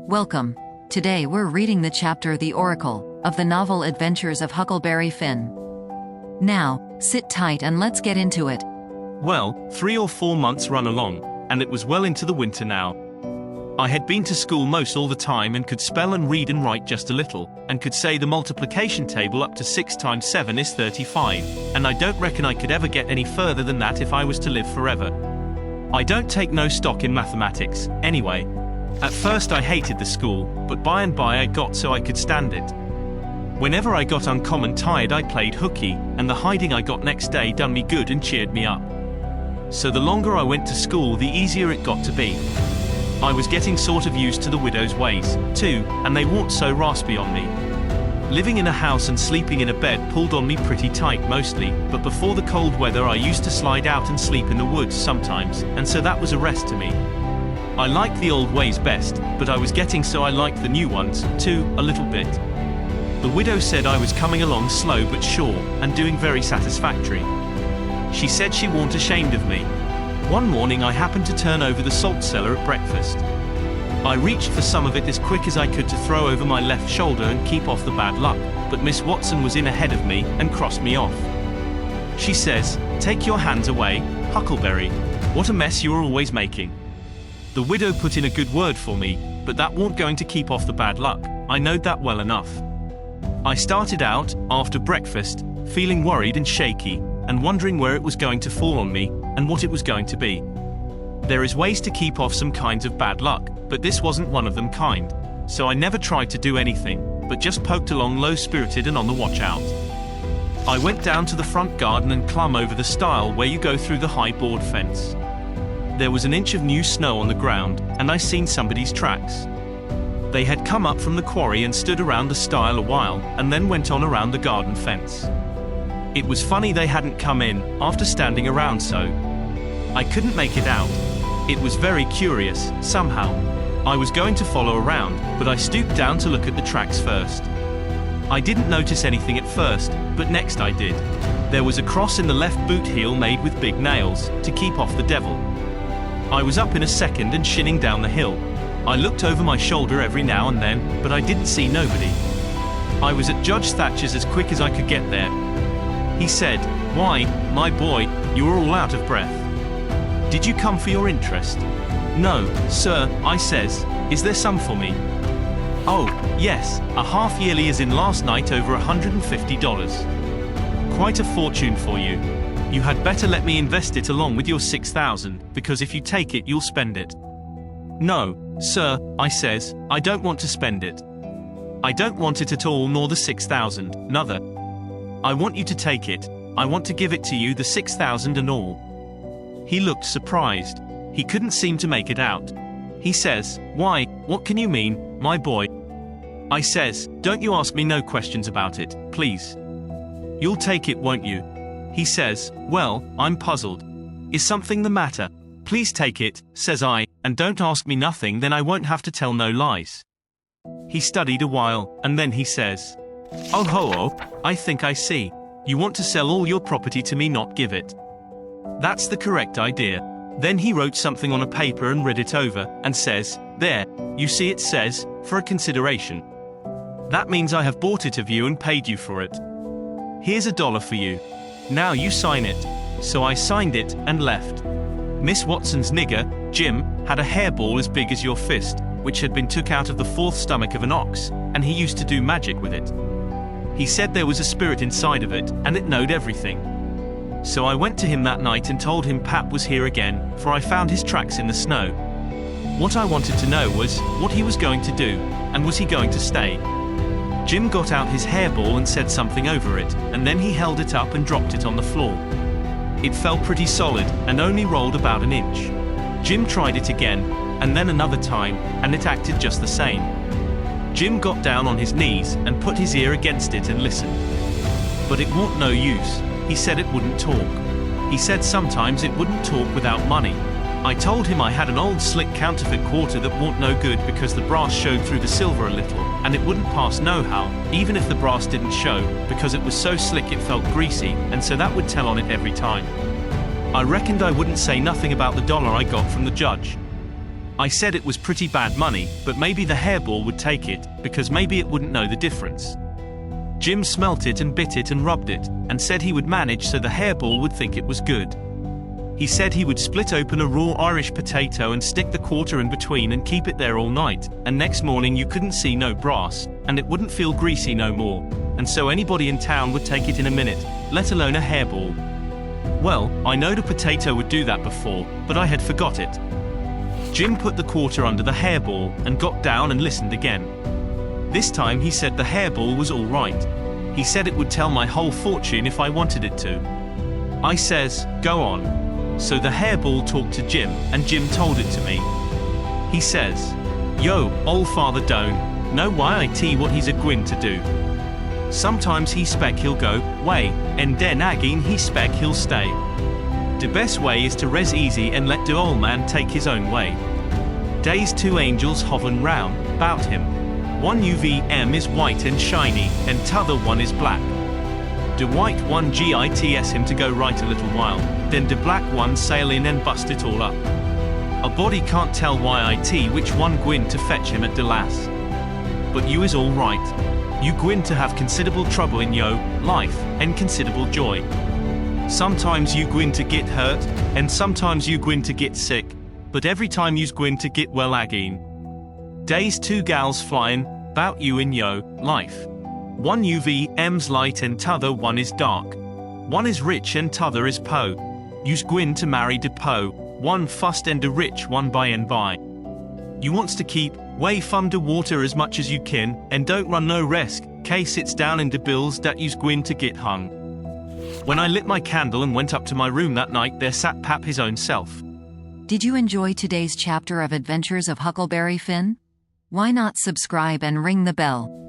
Welcome. Today we're reading the chapter The Oracle of the novel Adventures of Huckleberry Finn. Now, sit tight and let's get into it. Well, 3 or 4 months run along, and it was well into the winter now. I had been to school most all the time and could spell and read and write just a little, and could say the multiplication table up to 6 times 7 is 35, and I don't reckon I could ever get any further than that if I was to live forever. I don't take no stock in mathematics, anyway. At first I hated the school, but by and by I got so I could stand it. Whenever I got uncommon tired I played hooky, and the hiding I got next day done me good and cheered me up. So the longer I went to school the easier it got to be. I was getting sort of used to the widow's ways, too, and they weren't so raspy on me. Living in a house and sleeping in a bed pulled on me pretty tight mostly, but before the cold weather I used to slide out and sleep in the woods sometimes, and so that was a rest to me. I liked the old ways best, but I was getting so I liked the new ones, too, a little bit. The widow said I was coming along slow but sure, and doing very satisfactory. She said she weren't ashamed of me. One morning I happened to turn over the salt cellar at breakfast. I reached for some of it as quick as I could to throw over my left shoulder and keep off the bad luck, but Miss Watson was in ahead of me and crossed me off. She says, "Take your hands away, Huckleberry. What a mess you're always making." The widow put in a good word for me, but that weren't going to keep off the bad luck, I knowed that well enough. I started out, after breakfast, feeling worried and shaky, and wondering where it was going to fall on me, and what it was going to be. There is ways to keep off some kinds of bad luck, but this wasn't one of them kind, so I never tried to do anything, but just poked along low-spirited and on the watch out. I went down to the front garden and clumb over the stile where you go through the high board fence. There was an inch of new snow on the ground, and I seen somebody's tracks. They had come up from the quarry and stood around the stile a while, and then went on around the garden fence. It was funny they hadn't come in, after standing around so. I couldn't make it out. It was very curious, somehow. I was going to follow around, but I stooped down to look at the tracks first. I didn't notice anything at first, but next I did. There was a cross in the left boot heel made with big nails, to keep off the devil. I was up in a second and shinning down the hill. I looked over my shoulder every now and then, but I didn't see nobody. I was at Judge Thatcher's as quick as I could get there. He said, "Why, my boy, you are all out of breath. Did you come for your interest?" "No, sir," I says. "Is there some for me?" "Oh, yes, a half-yearly is in last night over $150. Quite a fortune for you. You had better let me invest it along with your 6,000, because if you take it you'll spend it." "No, sir," I says, "I don't want to spend it. I don't want it at all, nor the 6,000, nother. I want you to take it. I want to give it to you, the 6,000 and all." He looked surprised. He couldn't seem to make it out. He says, "Why, what can you mean, my boy?" I says, "Don't you ask me no questions about it, please. You'll take it, won't you?" He says, "Well, I'm puzzled. Is something the matter?" "Please take it," says I, "and don't ask me nothing, then I won't have to tell no lies." He studied a while, and then he says, "Oh ho, I think I see. You want to sell all your property to me, not give it." "That's the correct idea." Then he wrote something on a paper and read it over, and says, "There, you see it says, for a consideration. That means I have bought it of you and paid you for it. Here's $1 for you. Now you sign it." So I signed it, and left. Miss Watson's nigger, Jim, had a hairball as big as your fist, which had been took out of the fourth stomach of an ox, and he used to do magic with it. He said there was a spirit inside of it, and it knowed everything. So I went to him that night and told him Pap was here again, for I found his tracks in the snow. What I wanted to know was, what he was going to do, and was he going to stay? Jim got out his hairball and said something over it, and then he held it up and dropped it on the floor. It fell pretty solid, and only rolled about an inch. Jim tried it again, and then another time, and it acted just the same. Jim got down on his knees, and put his ear against it and listened. But it wasn't no use. He said it wouldn't talk. He said sometimes it wouldn't talk without money. I told him I had an old slick counterfeit quarter that wasn't no good because the brass showed through the silver a little, and it wouldn't pass nohow, even if the brass didn't show, because it was so slick it felt greasy, and so that would tell on it every time. I reckoned I wouldn't say nothing about the $1 I got from the judge. I said it was pretty bad money, but maybe the hairball would take it, because maybe it wouldn't know the difference. Jim smelt it and bit it and rubbed it, and said he would manage so the hairball would think it was good. He said he would split open a raw Irish potato and stick the quarter in between and keep it there all night, and next morning you couldn't see no brass, and it wouldn't feel greasy no more, and so anybody in town would take it in a minute, let alone a hairball. Well, I knowed a potato would do that before, but I had forgot it. Jim put the quarter under the hairball and got down and listened again. This time he said the hairball was all right. He said it would tell my whole fortune if I wanted it to. I says, go on. So the hairball talked to Jim, and Jim told it to me. He says, yo, ol' father don't know why I tee what he's a-gwin to do. Sometimes he spec he'll go way, and then again he spec he'll stay. The best way is to res easy and let the old man take his own way. Days two angels hovering round about him. One UVM is white and shiny, and t'other one is black. The white one gits him to go right a little while, then the black one sail in and bust it all up. A body can't tell why which one gwin to fetch him at the last. But you is all right. You gwin to have considerable trouble in yo life, and considerable joy. Sometimes you gwin to get hurt, and sometimes you gwin to get sick, but every time you's gwin to get well again. Days two gals flying bout you in yo life. One UVM's light and t'other one is dark. One is rich and t'other is po. You's gwin to marry de po, one fust and de rich one by and by. You wants to keep way from de water as much as you can, and don't run no risk, case it's down in de bills that you's gwin to get hung. When I lit my candle and went up to my room that night, there sat Pap his own self. Did you enjoy today's chapter of Adventures of Huckleberry Finn? Why not subscribe and ring the bell?